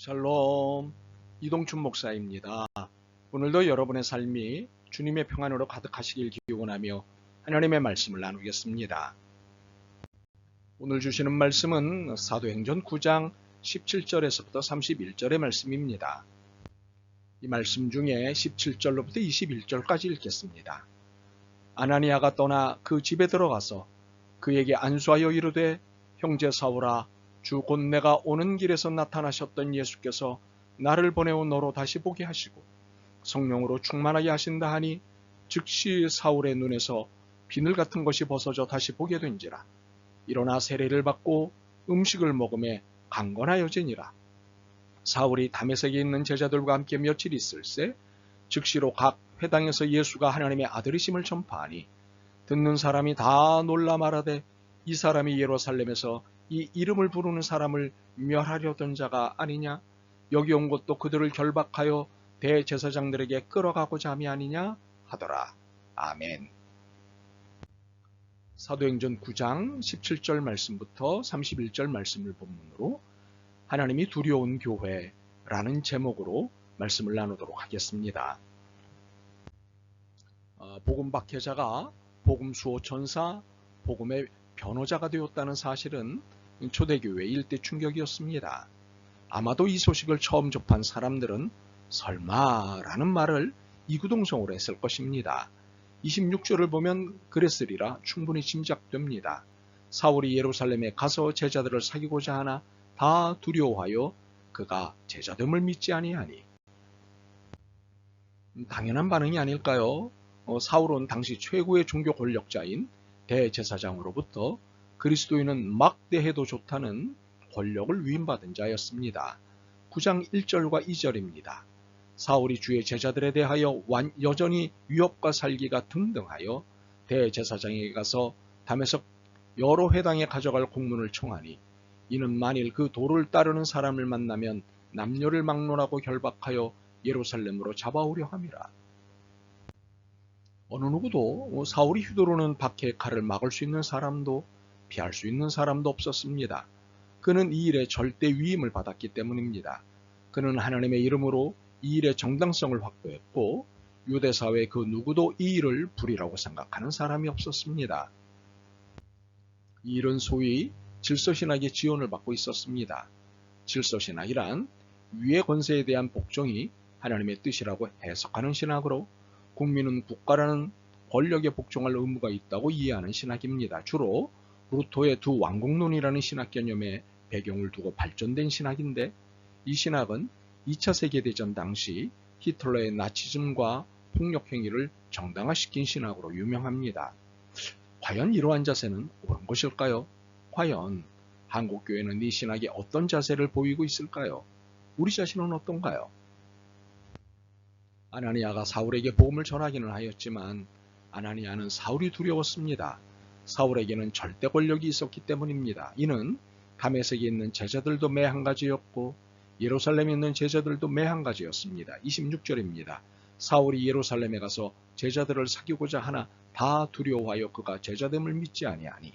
샬롬, 이동춘 목사입니다. 오늘도 여러분의 삶이 주님의 평안으로 가득하시길 기원하며 하나님의 말씀을 나누겠습니다. 오늘 주시는 말씀은 사도행전 9장 17절에서부터 31절의 말씀입니다. 이 말씀 중에 17절로부터 21절까지 읽겠습니다. 아나니아가 떠나 그 집에 들어가서 그에게 안수하여 이르되, 형제 사울아, 주 곧 내가 오는 길에서 나타나셨던 예수께서 나를 보내어 너로 다시 보게 하시고 성령으로 충만하게 하신다 하니, 즉시 사울의 눈에서 비늘 같은 것이 벗어져 다시 보게 된지라. 일어나 세례를 받고 음식을 먹음에 강건하여지니라. 사울이 다메섹에 있는 제자들과 함께 며칠 있을새 즉시로 각 회당에서 예수가 하나님의 아들이심을 전파하니, 듣는 사람이 다 놀라 말하되, 이 사람이 예루살렘에서 이 이름을 부르는 사람을 멸하려던 자가 아니냐? 여기 온 것도 그들을 결박하여 대제사장들에게 끌어가고자 함이 아니냐? 하더라. 아멘. 사도행전 9장 17절 말씀부터 31절 말씀을 본문으로 하나님이 두려운 교회라는 제목으로 말씀을 나누도록 하겠습니다. 복음 박해자가 복음 수호 천사, 복음의 변호자가 되었다는 사실은 초대교회 일대 충격이었습니다. 아마도 이 소식을 처음 접한 사람들은 설마라는 말을 이구동성으로 했을 것입니다. 26절을 보면 그랬으리라 충분히 짐작됩니다. 사울이 예루살렘에 가서 제자들을 사귀고자 하나 다 두려워하여 그가 제자됨을 믿지 아니하니. 당연한 반응이 아닐까요? 사울은 당시 최고의 종교 권력자인 대제사장으로부터 그리스도인은 막대해도 좋다는 권력을 위임받은 자였습니다. 9장 1절과 2절입니다. 사울이 주의 제자들에 대하여 여전히 위협과 살기가 등등하여 대제사장에게 가서 다메섹 여러 회당에 가져갈 공문을 청하니, 이는 만일 그 도를 따르는 사람을 만나면 남녀를 막론하고 결박하여 예루살렘으로 잡아오려 함이라. 어느 누구도 사울이 휘두르는 박해의 칼을 막을 수 있는 사람도 피할 수 있는 사람도 없었습니다. 그는 이 일에 절대 위임을 받았기 때문입니다. 그는 하나님의 이름으로 이 일의 정당성을 확보했고, 유대사회 그 누구도 이 일을 불의라고 생각하는 사람이 없었습니다. 이 일은 소위 질서신학의 지원을 받고 있었습니다. 질서신학이란 위의 권세에 대한 복종이 하나님의 뜻이라고 해석하는 신학으로, 국민은 국가라는 권력에 복종할 의무가 있다고 이해하는 신학입니다. 주로 루터의 두 왕국론이라는 신학 개념의 배경을 두고 발전된 신학인데, 이 신학은 2차 세계대전 당시 히틀러의 나치즘과 폭력 행위를 정당화시킨 신학으로 유명합니다. 과연 이러한 자세는 옳은 것일까요? 과연 한국교회는 이 신학에 어떤 자세를 보이고 있을까요? 우리 자신은 어떤가요? 아나니아가 사울에게 복음을 전하기는 하였지만 아나니아는 사울이 두려웠습니다. 사울에게는 절대 권력이 있었기 때문입니다. 이는 다메섹에 있는 제자들도 매 한 가지였고 예루살렘에 있는 제자들도 매 한 가지였습니다. 26절입니다. 사울이 예루살렘에 가서 제자들을 사귀고자 하나 다 두려워하여 그가 제자됨을 믿지 아니하니.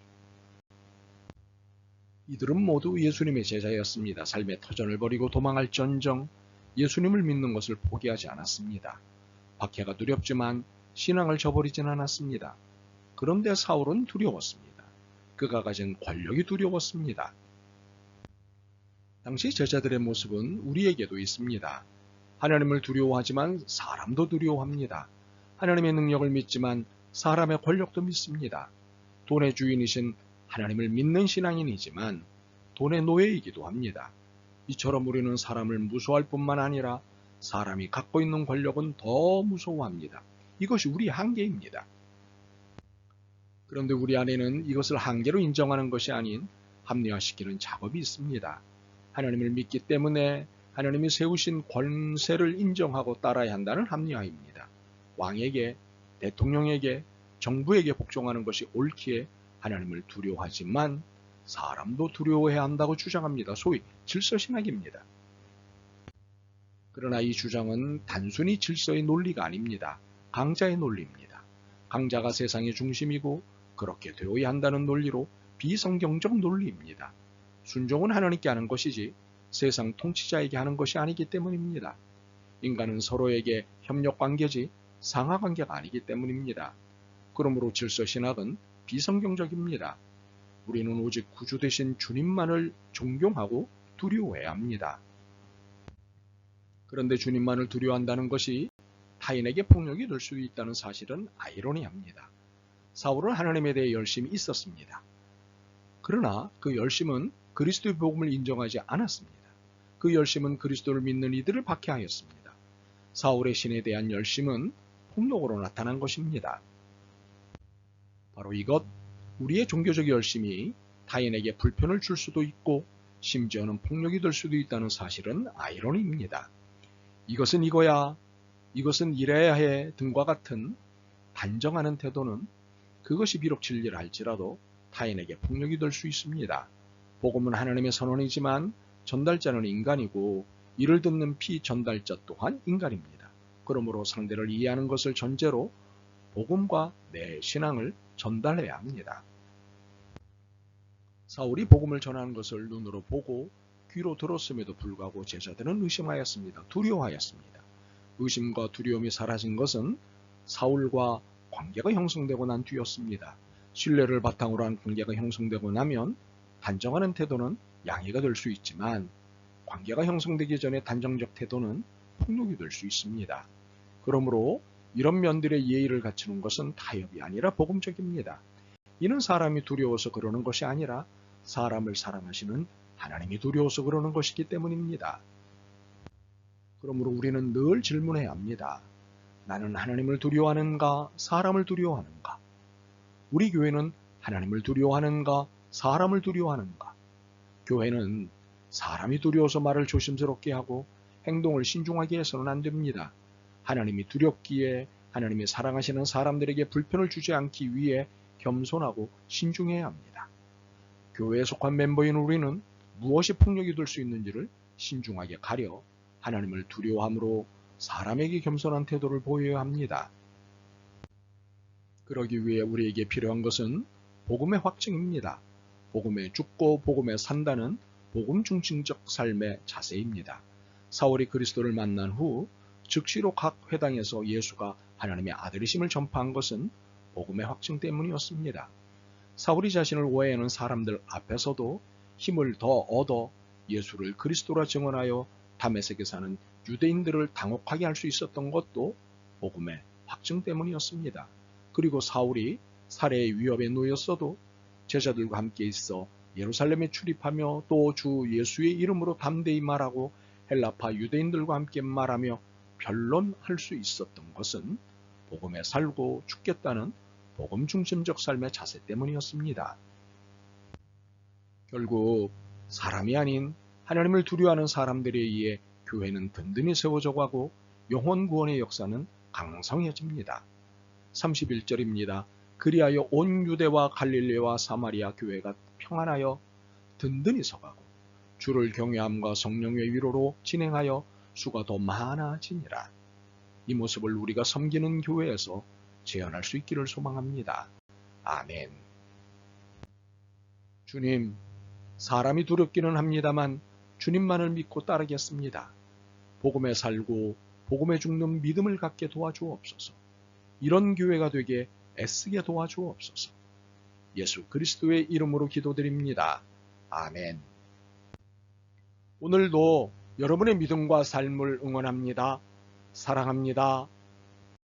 이들은 모두 예수님의 제자였습니다. 삶의 터전을 버리고 도망할 전정 예수님을 믿는 것을 포기하지 않았습니다. 박해가 두렵지만 신앙을 저버리진 않았습니다. 그런데 사울은 두려웠습니다. 그가 가진 권력이 두려웠습니다. 당시 제자들의 모습은 우리에게도 있습니다. 하나님을 두려워하지만 사람도 두려워합니다. 하나님의 능력을 믿지만 사람의 권력도 믿습니다. 돈의 주인이신 하나님을 믿는 신앙인이지만 돈의 노예이기도 합니다. 이처럼 우리는 사람을 무서워할 뿐만 아니라 사람이 갖고 있는 권력은 더 무서워합니다. 이것이 우리의 한계입니다. 그런데 우리 안에는 이것을 한계로 인정하는 것이 아닌 합리화시키는 작업이 있습니다. 하나님을 믿기 때문에 하나님이 세우신 권세를 인정하고 따라야 한다는 합리화입니다. 왕에게, 대통령에게, 정부에게 복종하는 것이 옳기에 하나님을 두려워하지만 사람도 두려워해야 한다고 주장합니다. 소위 질서신학입니다. 그러나 이 주장은 단순히 질서의 논리가 아닙니다. 강자의 논리입니다. 강자가 세상의 중심이고 그렇게 되어야 한다는 논리로 비성경적 논리입니다. 순종은 하나님께 하는 것이지 세상 통치자에게 하는 것이 아니기 때문입니다. 인간은 서로에게 협력관계지 상하관계가 아니기 때문입니다. 그러므로 질서신학은 비성경적입니다. 우리는 오직 구주 되신 주님만을 존경하고 두려워해야 합니다. 그런데 주님만을 두려워한다는 것이 타인에게 폭력이 될 수 있다는 사실은 아이러니합니다. 사울은 하나님에 대해 열심이 있었습니다. 그러나 그 열심은 그리스도의 복음을 인정하지 않았습니다. 그 열심은 그리스도를 믿는 이들을 박해하였습니다. 사울의 신에 대한 열심은 폭력으로 나타난 것입니다. 바로 이것, 우리의 종교적 열심이 타인에게 불편을 줄 수도 있고 심지어는 폭력이 될 수도 있다는 사실은 아이러니입니다. 이것은 이거야, 이것은 이래야 해 등과 같은 단정하는 태도는 그것이 비록 진리라 할지라도 타인에게 폭력이 될 수 있습니다. 복음은 하나님의 선언이지만 전달자는 인간이고 이를 듣는 피전달자 또한 인간입니다. 그러므로 상대를 이해하는 것을 전제로 복음과 내 신앙을 전달해야 합니다. 사울이 복음을 전하는 것을 눈으로 보고 귀로 들었음에도 불구하고 제자들은 의심하였습니다. 두려워하였습니다. 의심과 두려움이 사라진 것은 사울과 관계가 형성되고 난 뒤였습니다. 신뢰를 바탕으로 한 관계가 형성되고 나면 단정하는 태도는 양해가 될 수 있지만 관계가 형성되기 전에 단정적 태도는 폭력이 될 수 있습니다. 그러므로 이런 면들의 예의를 갖추는 것은 타협이 아니라 복음적입니다. 이는 사람이 두려워서 그러는 것이 아니라 사람을 사랑하시는 하나님이 두려워서 그러는 것이기 때문입니다. 그러므로 우리는 늘 질문해야 합니다. 나는 하나님을 두려워하는가, 사람을 두려워하는가? 우리 교회는 하나님을 두려워하는가, 사람을 두려워하는가? 교회는 사람이 두려워서 말을 조심스럽게 하고 행동을 신중하게 해서는 안 됩니다. 하나님이 두렵기에 하나님이 사랑하시는 사람들에게 불편을 주지 않기 위해 겸손하고 신중해야 합니다. 교회에 속한 멤버인 우리는 무엇이 폭력이 될 수 있는지를 신중하게 가려 하나님을 두려워함으로 사람에게 겸손한 태도를 보여야 합니다. 그러기 위해 우리에게 필요한 것은 복음의 확증입니다. 복음에 죽고 복음에 산다는 복음 중심적 삶의 자세입니다. 사울이 그리스도를 만난 후 즉시로 각 회당에서 예수가 하나님의 아들이심을 전파한 것은 복음의 확증 때문이었습니다. 사울이 자신을 오해하는 사람들 앞에서도 힘을 더 얻어 예수를 그리스도라 증언하여 다메섹에 사는 유대인들을 당혹하게 할 수 있었던 것도 복음의 확증 때문이었습니다. 그리고 사울이 살해의 위협에 놓였어도 제자들과 함께 있어 예루살렘에 출입하며 또 주 예수의 이름으로 담대히 말하고 헬라파 유대인들과 함께 말하며 변론할 수 있었던 것은 복음에 살고 죽겠다는 복음 중심적 삶의 자세 때문이었습니다. 결국 사람이 아닌 하나님을 두려워하는 사람들에 의해 교회는 든든히 세워져 가고 영혼 구원의 역사는 강성해집니다. 31절입니다. 그리하여 온 유대와 갈릴레와 사마리아 교회가 평안하여 든든히 서가고 주를 경외함과 성령의 위로로 진행하여 수가 더 많아지니라. 이 모습을 우리가 섬기는 교회에서 재현할 수 있기를 소망합니다. 아멘. 주님, 사람이 두렵기는 합니다만 주님만을 믿고 따르겠습니다. 복음에 살고 복음에 죽는 믿음을 갖게 도와주옵소서. 이런 교회가 되게 애쓰게 도와주옵소서. 예수 그리스도의 이름으로 기도드립니다. 아멘. 오늘도 여러분의 믿음과 삶을 응원합니다. 사랑합니다.